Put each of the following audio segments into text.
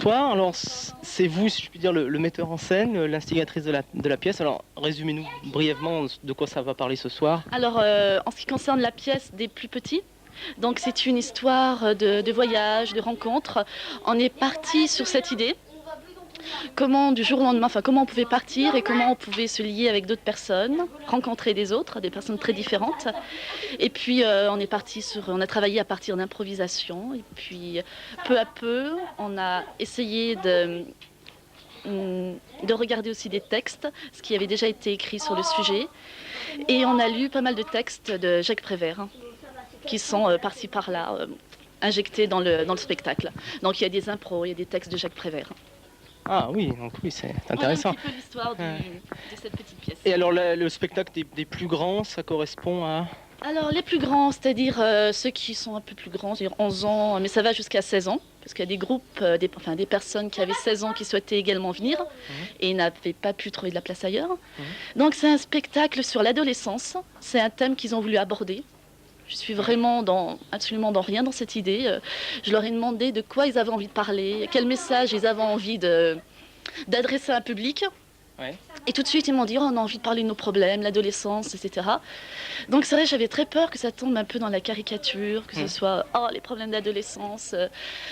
soir. Alors, c'est vous, si je puis dire, le metteur en scène, l'instigatrice de la pièce. Alors, résumez-nous brièvement de quoi ça va parler ce soir. Alors, en ce qui concerne la pièce des plus petits, donc c'est une histoire de voyage, de rencontre. On est parti sur cette idée. Comment du jour au lendemain, enfin comment on pouvait partir et comment on pouvait se lier avec d'autres personnes, rencontrer des autres, des personnes très différentes. Et puis on a travaillé à partir d'improvisation. Et puis peu à peu, on a essayé de regarder aussi des textes, ce qui avait déjà été écrit sur le sujet. Et on a lu pas mal de textes de Jacques Prévert, hein, qui sont par-ci par-là injectés dans le spectacle. Donc il y a des impros, il y a des textes de Jacques Prévert. Ah oui, donc oui, c'est intéressant. Voilà un petit peu l'histoire de cette petite pièce. Et alors le spectacle des plus grands, ça correspond à... Alors les plus grands, c'est-à-dire ceux qui sont un peu plus grands, c'est-à-dire 11 ans, mais ça va jusqu'à 16 ans, parce qu'il y a des groupes, des personnes qui avaient 16 ans qui souhaitaient également venir et n'avaient pas pu trouver de la place ailleurs. Donc c'est un spectacle sur l'adolescence, c'est un thème qu'ils ont voulu aborder. Je suis vraiment absolument dans rien dans cette idée. Je leur ai demandé de quoi ils avaient envie de parler, quel message ils avaient envie d'adresser à un public. Ouais. Et tout de suite, ils m'ont dit, oh, on a envie de parler de nos problèmes, l'adolescence, etc. Donc c'est vrai, j'avais très peur que ça tombe un peu dans la caricature, que ce soit, oh, les problèmes d'adolescence.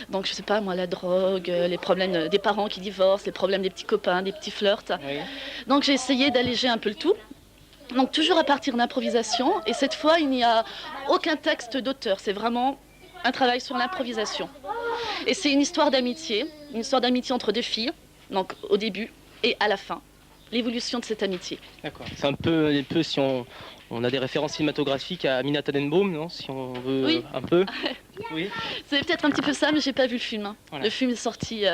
Donc je sais pas, moi, la drogue, les problèmes des parents qui divorcent, les problèmes des petits copains, des petits flirts. Oui. Donc j'ai essayé d'alléger un peu le tout. Donc toujours à partir d'improvisation, et cette fois il n'y a aucun texte d'auteur, c'est vraiment un travail sur l'improvisation. Et c'est une histoire d'amitié entre deux filles, donc au début et à la fin, l'évolution de cette amitié. D'accord, c'est un peu si on a des références cinématographiques à Amina Tenenbaum, non? Si on veut oui. Un peu. Oui. C'est peut-être un petit peu ça, mais j'ai pas vu le film. Hein. Voilà. Le film est sorti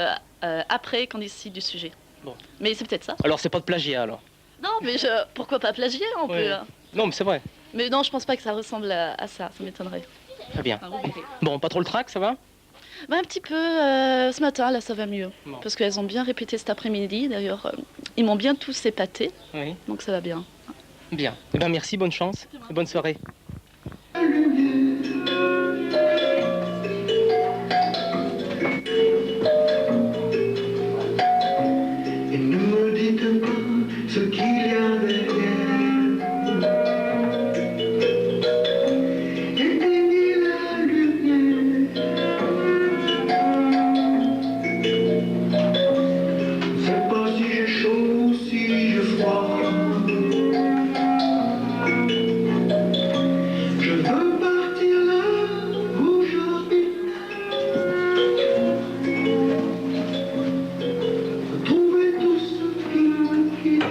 après qu'on décide du sujet. Bon. Mais c'est peut-être ça. Alors c'est pas de plagiat alors? Non, mais pourquoi pas plagier, on peut... Non, mais c'est vrai. Mais non, je pense pas que ça ressemble à ça m'étonnerait. Très bien. Bon, pas trop le trac, ça va? Un petit peu, ce matin, là, ça va mieux. Bon. Parce qu'elles ont bien répété cet après-midi, d'ailleurs, ils m'ont bien tous épaté, donc ça va bien. Bien. Eh bien, merci, bonne chance et bonne soirée. Ce qu'il y a derrière, éteignez la lumière. Je sais pas si j'ai chaud, si j'ai froid. Je veux partir là où j'habite, trouver tout ce qui me quitte.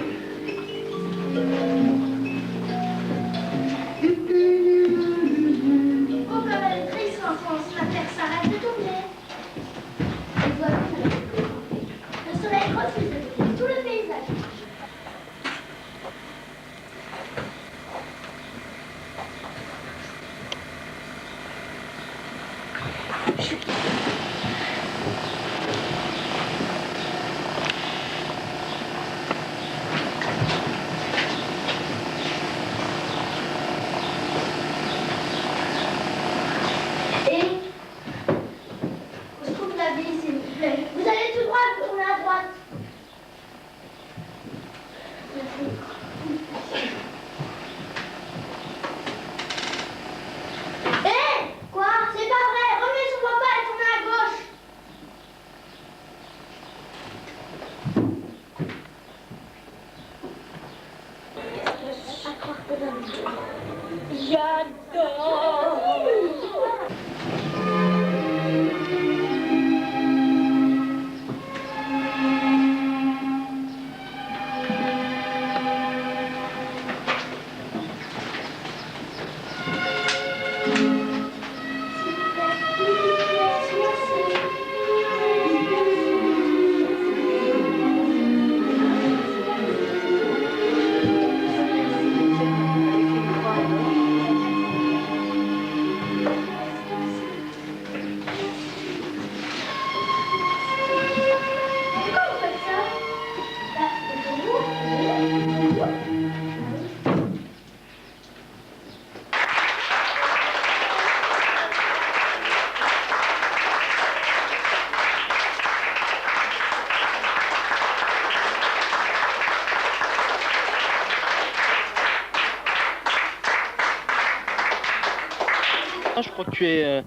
Je crois que tu es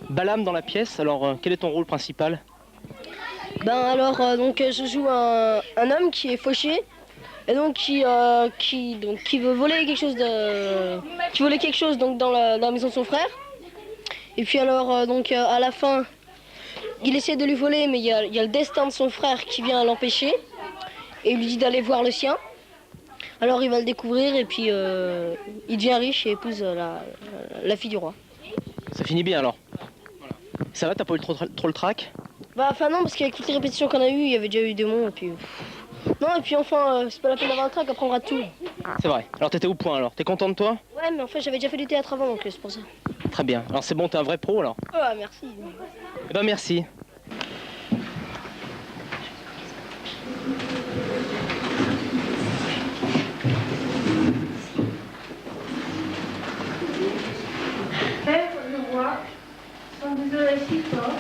Balam dans la pièce, alors quel est ton rôle principal? Ben alors, je joue un homme qui est fauché et donc qui veut voler quelque chose qui volait quelque chose donc dans la maison de son frère. Et puis alors à la fin, il essaie de lui voler, mais il y a le destin de son frère qui vient l'empêcher et il lui dit d'aller voir le sien. Alors il va le découvrir et puis il devient riche et épouse la fille du roi. Ça finit bien alors. Ça va, t'as pas eu trop le trac? Bah enfin non, parce qu'avec toutes les répétitions qu'on a eues, il y avait déjà eu des démons et puis... Non, et puis enfin, c'est pas la peine d'avoir un trac, après on rate tout. C'est vrai. Alors t'étais au point alors, t'es content de toi? Ouais, mais en fait j'avais déjà fait du théâtre avant, donc c'est pour ça. Très bien. Alors c'est bon, t'es un vrai pro alors? Ah, merci. Eh ben merci. Père, le roi, sans désolé si fort,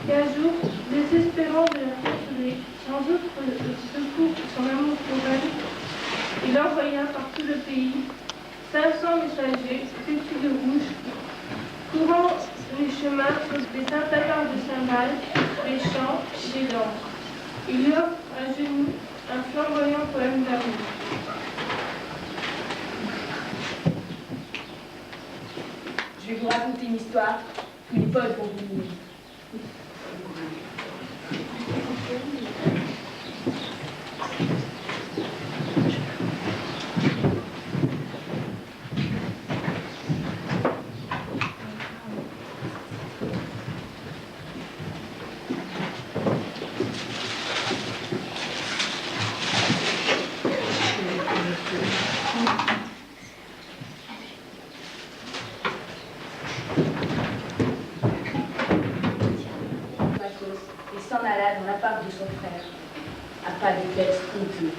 qu'un jour, désespérant de la fortune, sans autre secours que son amour pour elle, il envoya par tout le pays 500 messagers vêtus de rouge, courant les chemins des tintatins de cymbales, des chants et des danses. Il lui offre à genoux un flamboyant poème d'amour. Je vais vous raconter une histoire où les potes vont vous mourir. Et s'en alla dans l'appart de son frère, à pas de texte honteux.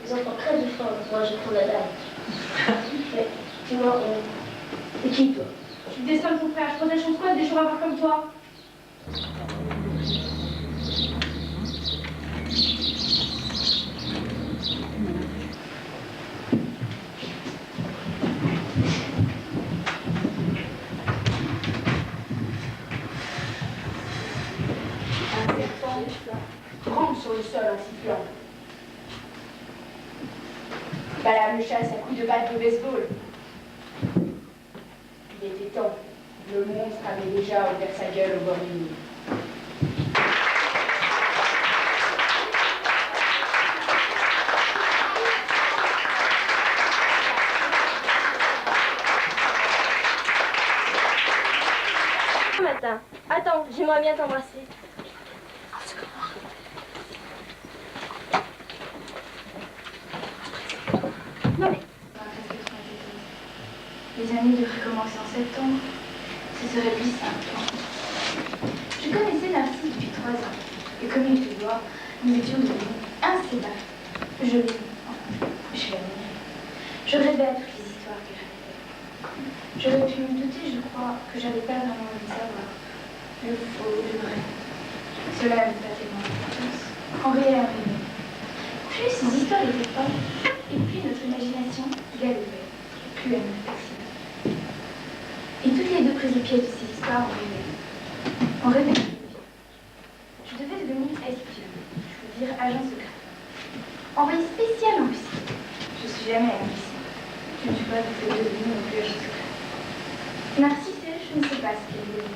Les enfants crèvent de faim, moi je prends la dalle. Mais dis-moi, c'est qui toi? Je suis destin de ton frère, je protège son squad des jours à voir comme toi. Un serpent rampe sur le sol en sifflant. Balam le chasse à coups de batte de baseball. Il était temps. Le monstre avait déjà ouvert sa gueule au bord du Nil. Matin. Attends, j'aimerais bien t'embrasser. Non mais... Les années devraient commencer en septembre. Ce serait plus simple. Je connaissais Narcisse depuis 3 ans. Et comme il te voit, nous étions devenus insépaраbles. Je l'aimais. Je l'aimais. Je rêvais à toutes les histoires que j'avais. J'aurais pu me douter, je crois, que j'avais pas vraiment envie de savoir. Le faux, le vrai. Cela n'avait pas tellement d'importance. Henri a rêvé. Plus ces histoires étaient folles, et plus notre imagination galopait. Plus elle me fascinait. Et toutes les deux prises au pied de ces histoires, on rêvait. On rêvait de vie. Je devais devenir espionne, je veux dire agent secret. Envoyé spécial en Russie. Je suis jamais allée en Russie. Je ne suis pas devenue non plus agent secret. Narcisse, je ne sais pas ce qu'elle veut dire.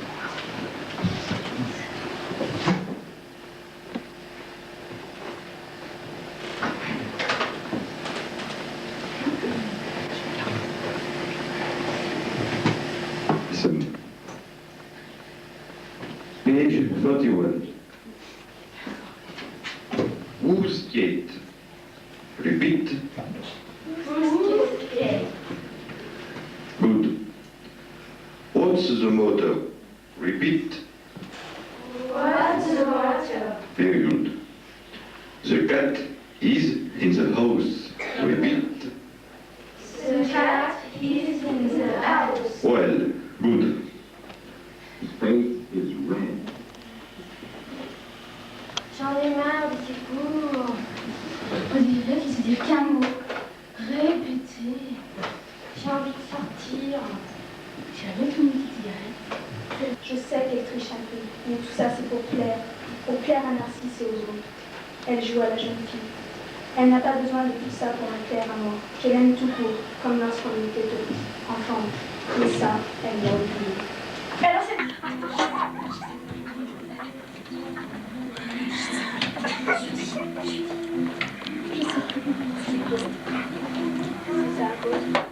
Listen. Page 31. Whose gate? Repeat. Good. What's the matter? Repeat. What's the matter? Very good. The cat is in the house. Repeat. The cat is in the house. Well, good. His face is red. Mais tout ça, c'est pour plaire à Narcisse et aux autres. Elle joue à la jeune fille. Elle n'a pas besoin de tout ça pour me plaire à moi. Je l'aime tout court, comme lorsqu'on était petits, enfants. Mais ça, elle l'a oublié. Alors c'est... C'est ça à cause.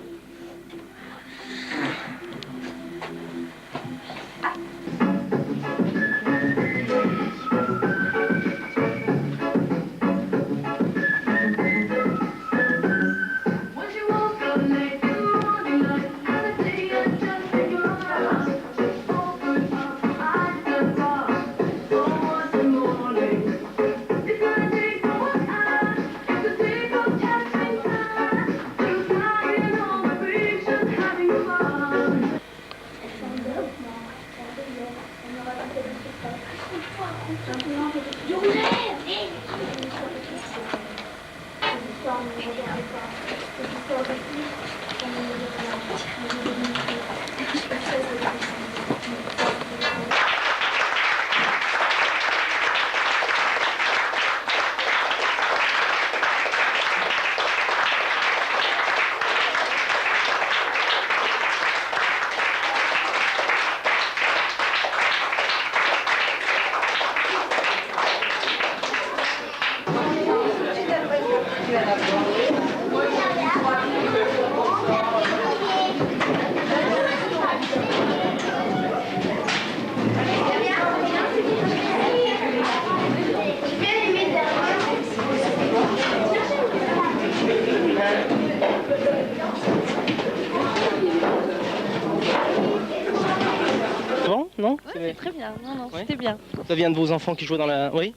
Bon, non? Ouais, c'est très bien. Non, non, Ouais. c'était bien. Ça vient de vos enfants qui jouent dans la... Oui?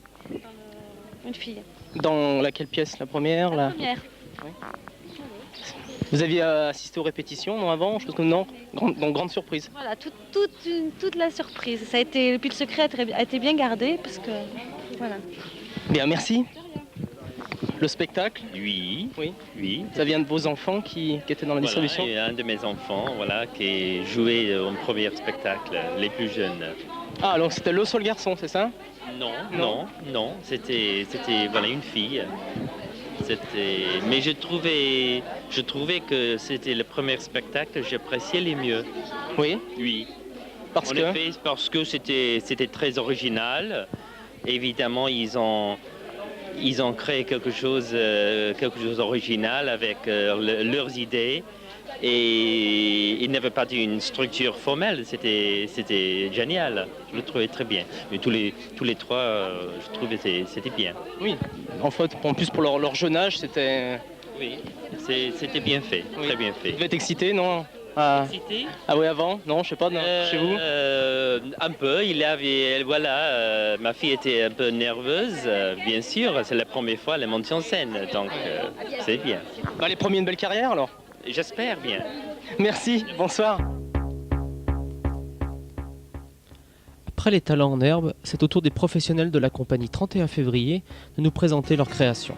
Une fille. Dans laquelle pièce? La première? La première. Vous aviez assisté aux répétitions, non, avant? Je pense que non. Grande surprise. Voilà, toute la surprise. Ça a été, puis le secret a été bien gardé parce que voilà. Bien, merci. Le spectacle, Oui, Oui. oui. ça vient de vos enfants qui étaient dans la Voilà, distribution? et un de mes enfants, voilà, qui jouait au premier spectacle, les plus jeunes. Ah, alors c'était Le Seul Garçon, c'est ça? Non, Non. non, c'était voilà une fille. Mais je trouvais que c'était le premier spectacle que j'appréciais le mieux. Oui, Oui. parce En que... effet, parce que c'était très original. Évidemment, ils ont créé quelque chose d'original avec leurs idées. Et ils n'avaient pas une structure formelle, c'était génial. Je le trouvais très bien. Mais tous les trois, je trouvais que c'était bien. Oui, en fait, en plus pour leur jeune âge, c'était... Oui, c'était bien fait, Oui. très bien fait. Vous devez être excité, non? Ah, Excité ah oui, avant? Non, je sais pas, non, chez vous? Un peu. Voilà, ma fille était un peu nerveuse, bien sûr. C'est la première fois qu'elle monte en scène, donc c'est bien. Bah, les premiers une belle carrière, alors? J'espère bien. Merci, bonsoir. Après les talents en herbe, c'est au tour des professionnels de la compagnie 31 février de nous présenter leur création.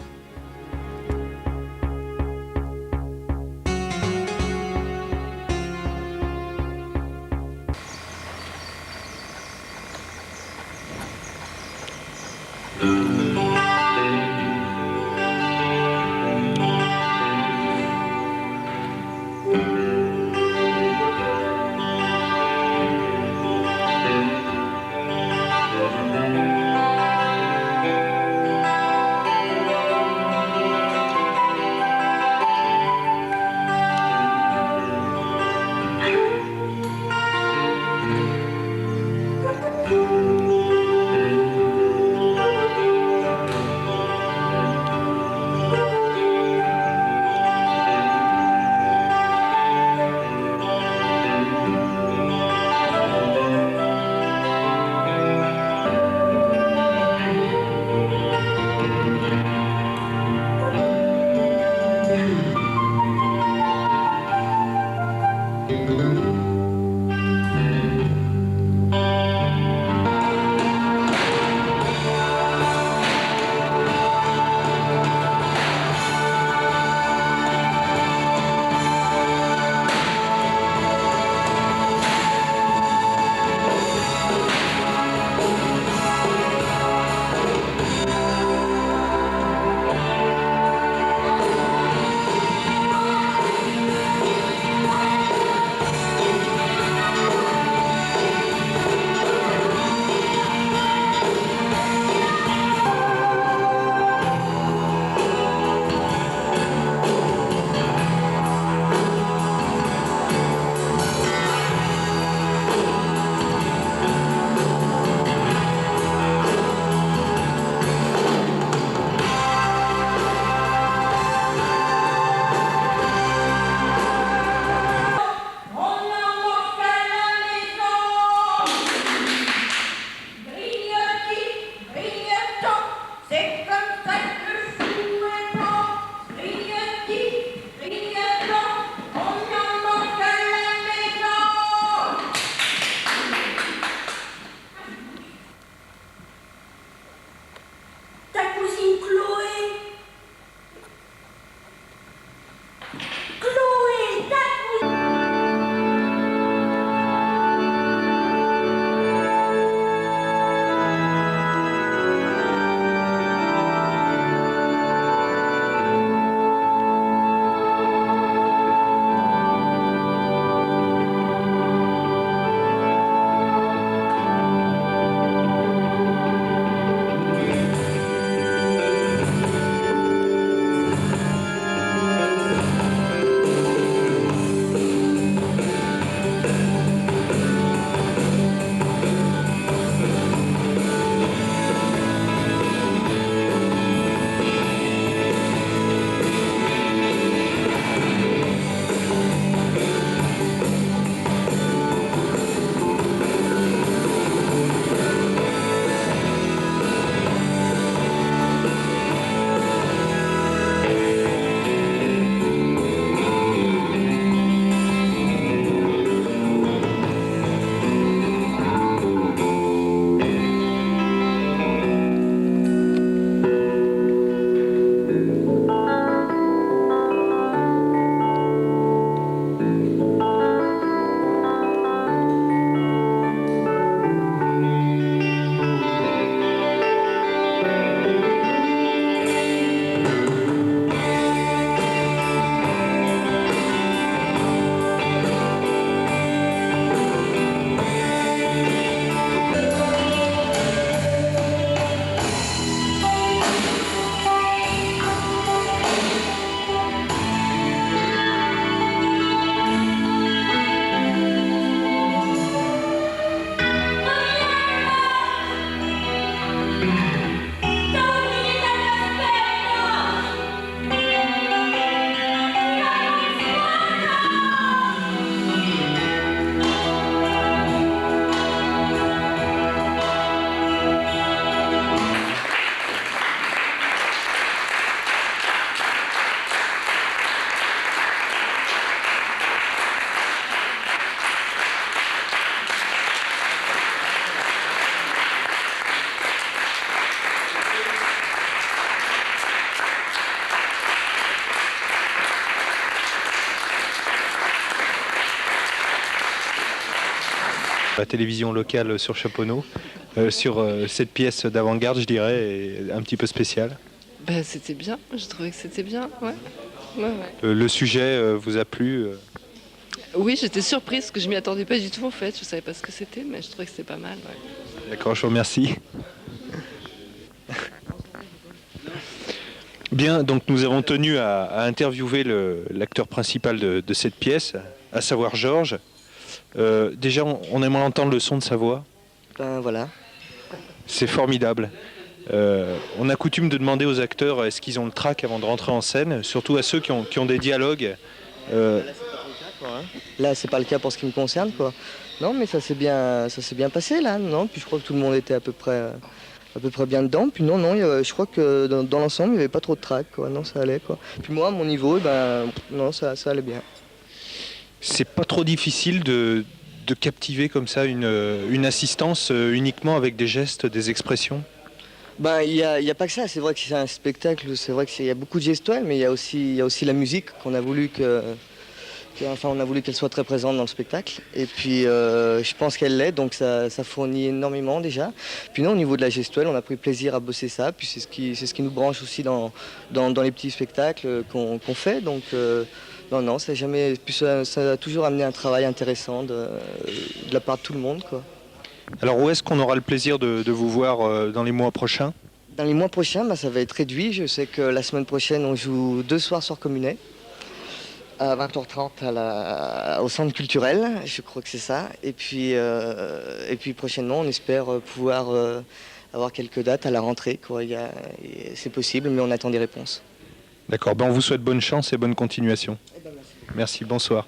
La télévision locale sur Chaponneau, sur cette pièce d'avant-garde, je dirais, et un petit peu spéciale. Ben, c'était bien, je trouvais que c'était bien, ouais. Le sujet vous a plu Oui, j'étais surprise parce que je m'y attendais pas du tout en fait, je savais pas ce que c'était, mais je trouvais que c'était pas mal. Ouais. D'accord, je vous remercie. Bien, donc nous avons tenu à interviewer l'acteur principal de cette pièce, à savoir Georges. Déjà, on aimerait entendre le son de sa voix. Ben voilà. C'est formidable. On a coutume de demander aux acteurs est-ce qu'ils ont le trac avant de rentrer en scène, surtout à ceux qui ont des dialogues. Là, c'est pas le cas pour ce qui me concerne, quoi. Non, mais ça s'est bien passé là, non. Puis je crois que tout le monde était à peu près bien dedans. Puis non, je crois que dans l'ensemble, il n'y avait pas trop de trac, quoi. Non, ça allait, quoi. Puis moi, à mon niveau, non, ça allait bien. C'est pas trop difficile de captiver comme ça une assistance uniquement avec des gestes, des expressions? Il y a pas que ça, c'est vrai que c'est un spectacle, c'est vrai qu'il y a beaucoup de gestuels, mais il y a aussi la musique qu'on a voulu on a voulu qu'elle soit très présente dans le spectacle. Et puis je pense qu'elle l'est, donc ça fournit énormément déjà. Puis non, au niveau de la gestuelle, on a pris plaisir à bosser ça, puis c'est ce qui nous branche aussi dans les petits spectacles qu'on fait. Donc non, ça a toujours amené un travail intéressant de la part de tout le monde, quoi. Alors où est-ce qu'on aura le plaisir de vous voir dans les mois prochains? Dans les mois prochains, ça va être réduit. Je sais que la semaine prochaine, on joue 2 soirs sur Communet, à 20h30 au centre culturel, je crois que c'est ça. Et puis prochainement, on espère pouvoir avoir quelques dates à la rentrée, quoi. C'est possible, mais on attend des réponses. D'accord, on vous souhaite bonne chance et bonne continuation. Merci, bonsoir.